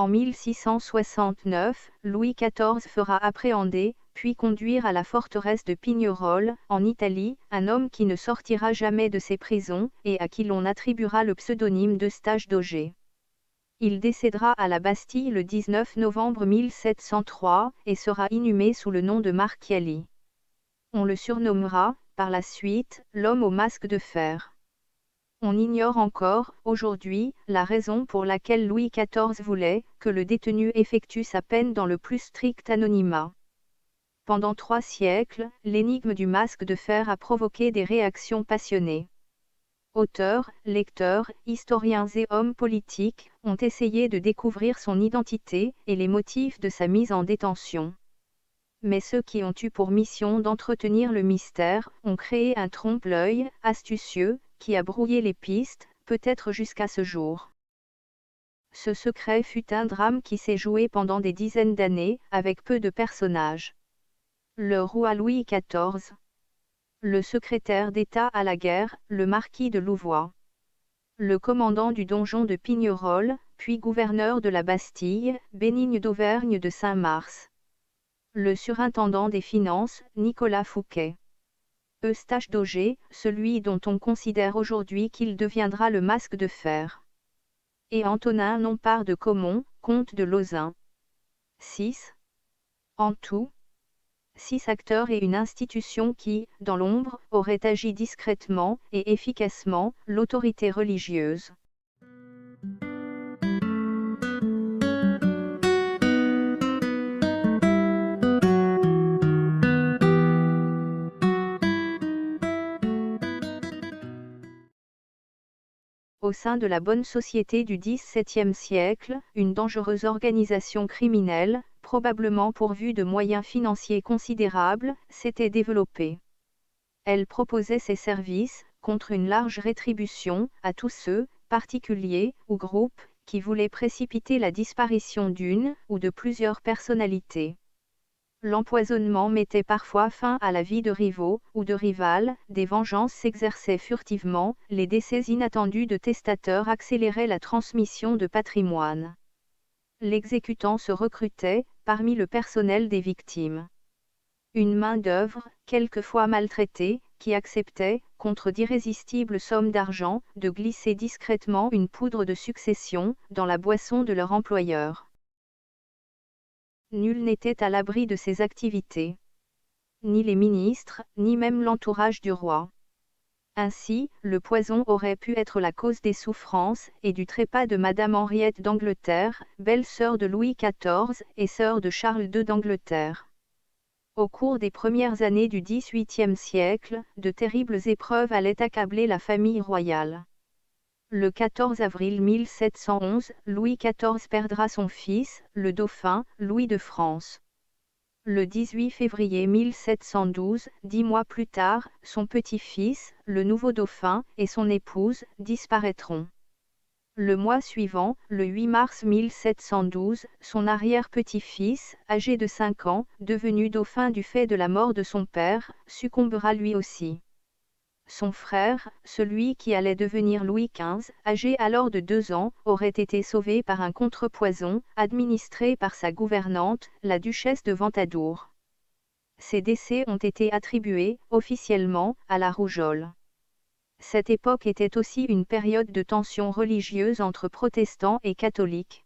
En 1669, Louis XIV fera appréhender, puis conduire à la forteresse de Pignerol, en Italie, un homme qui ne sortira jamais de ses prisons, et à qui l'on attribuera le pseudonyme d'Eustache d'Auger. Il décédera à la Bastille le 19 novembre 1703, et sera inhumé sous le nom de Marchiali. On le surnommera, par la suite, l'homme au masque de fer. On ignore encore, aujourd'hui, la raison pour laquelle Louis XIV voulait que le détenu effectue sa peine dans le plus strict anonymat. Pendant 3 siècles, l'énigme du masque de fer a provoqué des réactions passionnées. Auteurs, lecteurs, historiens et hommes politiques ont essayé de découvrir son identité et les motifs de sa mise en détention. Mais ceux qui ont eu pour mission d'entretenir le mystère ont créé un trompe-l'œil astucieux qui a brouillé les pistes, peut-être jusqu'à ce jour. Ce secret fut un drame qui s'est joué pendant des dizaines d'années, avec peu de personnages. Le roi Louis XIV. Le secrétaire d'État à la guerre, le marquis de Louvois. Le commandant du donjon de Pignerol, puis gouverneur de la Bastille, Bénigne d'Auvergne de Saint-Mars. Le surintendant des finances, Nicolas Fouquet. Eustache d'Auger, celui dont on considère aujourd'hui qu'il deviendra le masque de fer. Et Antonin Nompart de Caumont, comte de Lauzun. 6. En tout, 6 acteurs et une institution qui, dans l'ombre, aurait agi discrètement et efficacement, l'autorité religieuse. Au sein de la bonne société du XVIIe siècle, une dangereuse organisation criminelle, probablement pourvue de moyens financiers considérables, s'était développée. Elle proposait ses services, contre une large rétribution, à tous ceux, particuliers ou groupes, qui voulaient précipiter la disparition d'une ou de plusieurs personnalités. L'empoisonnement mettait parfois fin à la vie de rivaux ou de rivales, des vengeances s'exerçaient furtivement, les décès inattendus de testateurs accéléraient la transmission de patrimoine. L'exécutant se recrutait, parmi le personnel des victimes. Une main-d'œuvre, quelquefois maltraitée, qui acceptait, contre d'irrésistibles sommes d'argent, de glisser discrètement une poudre de succession dans la boisson de leur employeur. Nul n'était à l'abri de ces activités. Ni les ministres, ni même l'entourage du roi. Ainsi, le poison aurait pu être la cause des souffrances et du trépas de Madame Henriette d'Angleterre, belle-sœur de Louis XIV et sœur de Charles II d'Angleterre. Au cours des premières années du XVIIIe siècle, de terribles épreuves allaient accabler la famille royale. Le 14 avril 1711, Louis XIV perdra son fils, le dauphin, Louis de France. Le 18 février 1712, 10 mois plus tard, son petit-fils, le nouveau dauphin, et son épouse, disparaîtront. Le mois suivant, le 8 mars 1712, son arrière-petit-fils, âgé de 5 ans, devenu dauphin du fait de la mort de son père, succombera lui aussi. Son frère, celui qui allait devenir Louis XV, âgé alors de 2 ans, aurait été sauvé par un contrepoison, administré par sa gouvernante, la duchesse de Ventadour. Ces décès ont été attribués, officiellement, à la rougeole. Cette époque était aussi une période de tension religieuse entre protestants et catholiques.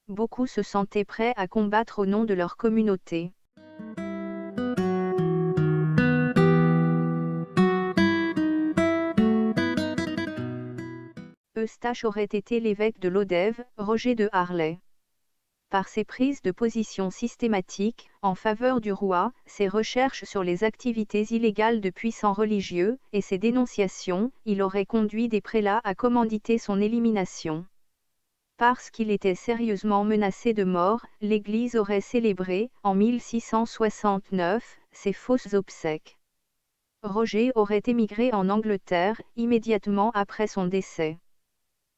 Beaucoup se sentaient prêts à combattre au nom de leur communauté. Eustache aurait été l'évêque de Lodève, Roger de Harlay. Par ses prises de position systématiques, en faveur du roi, ses recherches sur les activités illégales de puissants religieux, et ses dénonciations, il aurait conduit des prélats à commanditer son élimination. Parce qu'il était sérieusement menacé de mort, l'Église aurait célébré, en 1669, ses fausses obsèques. Roger aurait émigré en Angleterre, immédiatement après son décès.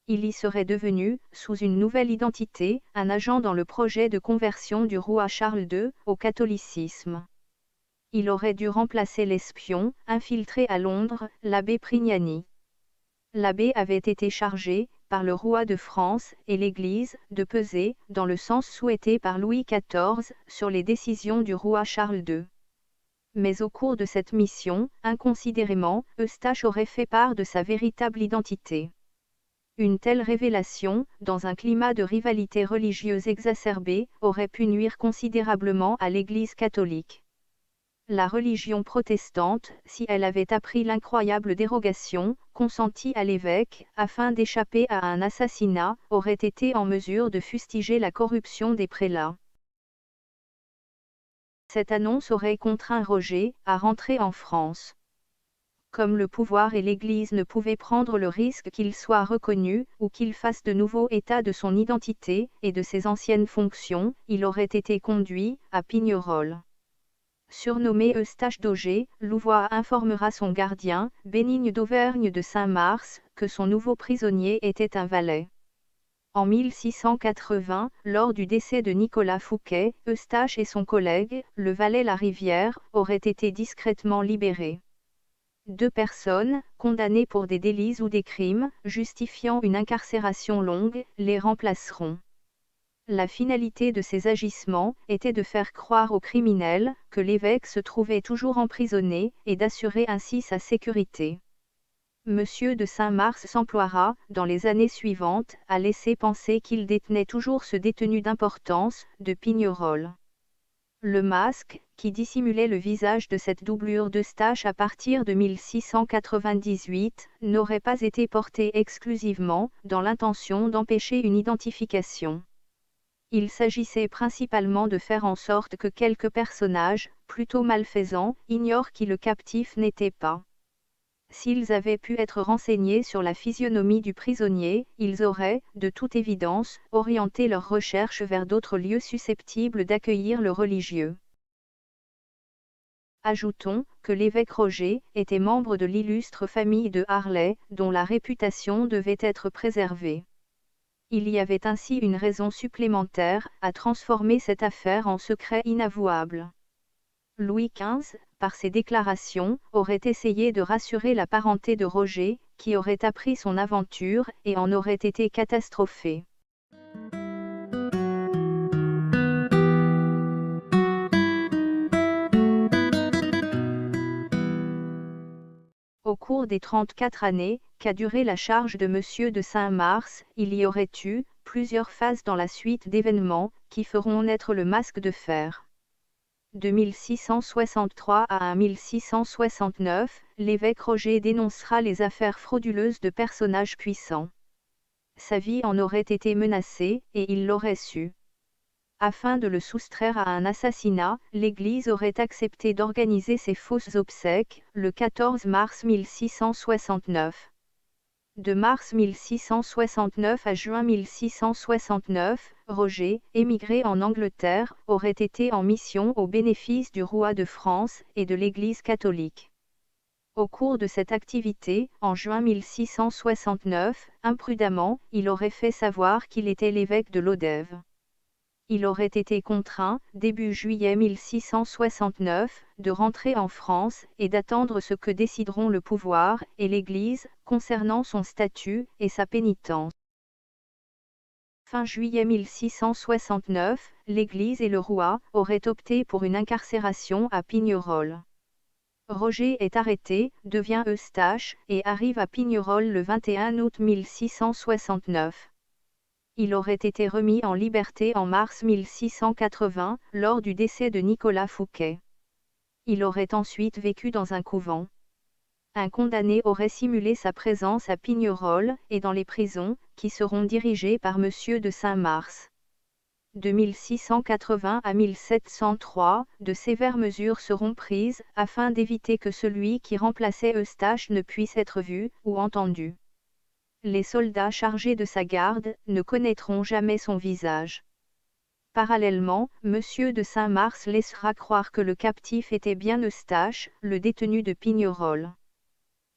Il y serait devenu, sous une nouvelle identité, un agent dans le projet de conversion du roi Charles II au catholicisme. Il aurait dû remplacer l'espion, infiltré à Londres, l'abbé Prignani. L'abbé avait été chargé, par le roi de France et l'Église, de peser, dans le sens souhaité par Louis XIV, sur les décisions du roi Charles II. Mais au cours de cette mission, inconsidérément, Eustache aurait fait part de sa véritable identité. Une telle révélation, dans un climat de rivalité religieuse exacerbée, aurait pu nuire considérablement à l'Église catholique. La religion protestante, si elle avait appris l'incroyable dérogation, consentie à l'évêque, afin d'échapper à un assassinat, aurait été en mesure de fustiger la corruption des prélats. Cette annonce aurait contraint Roger à rentrer en France. Comme le pouvoir et l'Église ne pouvaient prendre le risque qu'il soit reconnu, ou qu'il fasse de nouveau état de son identité, et de ses anciennes fonctions, il aurait été conduit à Pignerol. Surnommé Eustache d'Auger, Louvois informera son gardien, Bénigne d'Auvergne de Saint-Mars, que son nouveau prisonnier était un valet. En 1680, lors du décès de Nicolas Fouquet, Eustache et son collègue, le valet Larivière, auraient été discrètement libérés. 2 personnes, condamnées pour des délits ou des crimes, justifiant une incarcération longue, les remplaceront. La finalité de ces agissements était de faire croire aux criminels que l'évêque se trouvait toujours emprisonné, et d'assurer ainsi sa sécurité. Monsieur de Saint-Mars s'emploiera, dans les années suivantes, à laisser penser qu'il détenait toujours ce détenu d'importance, de Pignerol. Le masque, qui dissimulait le visage de cette doublure d'Eustache à partir de 1698, n'aurait pas été porté exclusivement, dans l'intention d'empêcher une identification. Il s'agissait principalement de faire en sorte que quelques personnages, plutôt malfaisants, ignorent qui le captif n'était pas. S'ils avaient pu être renseignés sur la physionomie du prisonnier, ils auraient, de toute évidence, orienté leurs recherches vers d'autres lieux susceptibles d'accueillir le religieux. Ajoutons que l'évêque Roger était membre de l'illustre famille de Harlay, dont la réputation devait être préservée. Il y avait ainsi une raison supplémentaire à transformer cette affaire en secret inavouable. Louis XV, par ses déclarations, aurait essayé de rassurer la parenté de Roger, qui aurait appris son aventure et en aurait été catastrophée. Au cours des 34 années qu'a duré la charge de Monsieur de Saint-Mars, il y aurait eu plusieurs phases dans la suite d'événements qui feront naître le masque de fer. De 1663 à 1669, l'évêque Roger dénoncera les affaires frauduleuses de personnages puissants. Sa vie en aurait été menacée, et il l'aurait su. Afin de le soustraire à un assassinat, l'Église aurait accepté d'organiser ses fausses obsèques, le 14 mars 1669. De mars 1669 à juin 1669, Roger, émigré en Angleterre, aurait été en mission au bénéfice du roi de France et de l'Église catholique. Au cours de cette activité, en juin 1669, imprudemment, il aurait fait savoir qu'il était l'évêque de Lodève. Il aurait été contraint, début juillet 1669, de rentrer en France et d'attendre ce que décideront le pouvoir et l'Église concernant son statut et sa pénitence. Fin juillet 1669, l'Église et le roi auraient opté pour une incarcération à Pignerol. Roger est arrêté, devient Eustache et arrive à Pignerol le 21 août 1669. Il aurait été remis en liberté en mars 1680, lors du décès de Nicolas Fouquet. Il aurait ensuite vécu dans un couvent. Un condamné aurait simulé sa présence à Pignerol et dans les prisons, qui seront dirigées par Monsieur de Saint-Mars. De 1680 à 1703, de sévères mesures seront prises, afin d'éviter que celui qui remplaçait Eustache ne puisse être vu ou entendu. Les soldats chargés de sa garde ne connaîtront jamais son visage. Parallèlement, Monsieur de Saint-Mars laissera croire que le captif était bien Eustache, le détenu de Pignerol.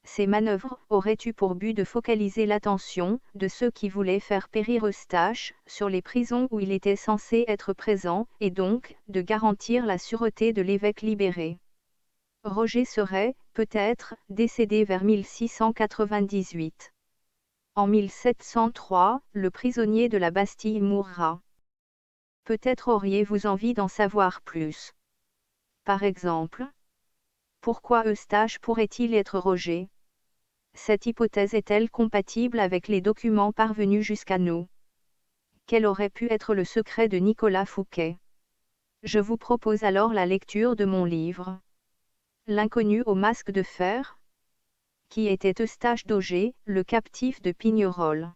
Ces manœuvres auraient eu pour but de focaliser l'attention de ceux qui voulaient faire périr Eustache sur les prisons où il était censé être présent, et donc, de garantir la sûreté de l'évêque libéré. Roger serait, peut-être, décédé vers 1698. En 1703, le prisonnier de la Bastille mourra. Peut-être auriez-vous envie d'en savoir plus. Par exemple, pourquoi Eustache pourrait-il être Roger? Cette hypothèse est-elle compatible avec les documents parvenus jusqu'à nous? Quel aurait pu être le secret de Nicolas Fouquet? Je vous propose alors la lecture de mon livre. L'inconnu au masque de fer? Qui était Eustache d'Auger, le captif de Pignerol?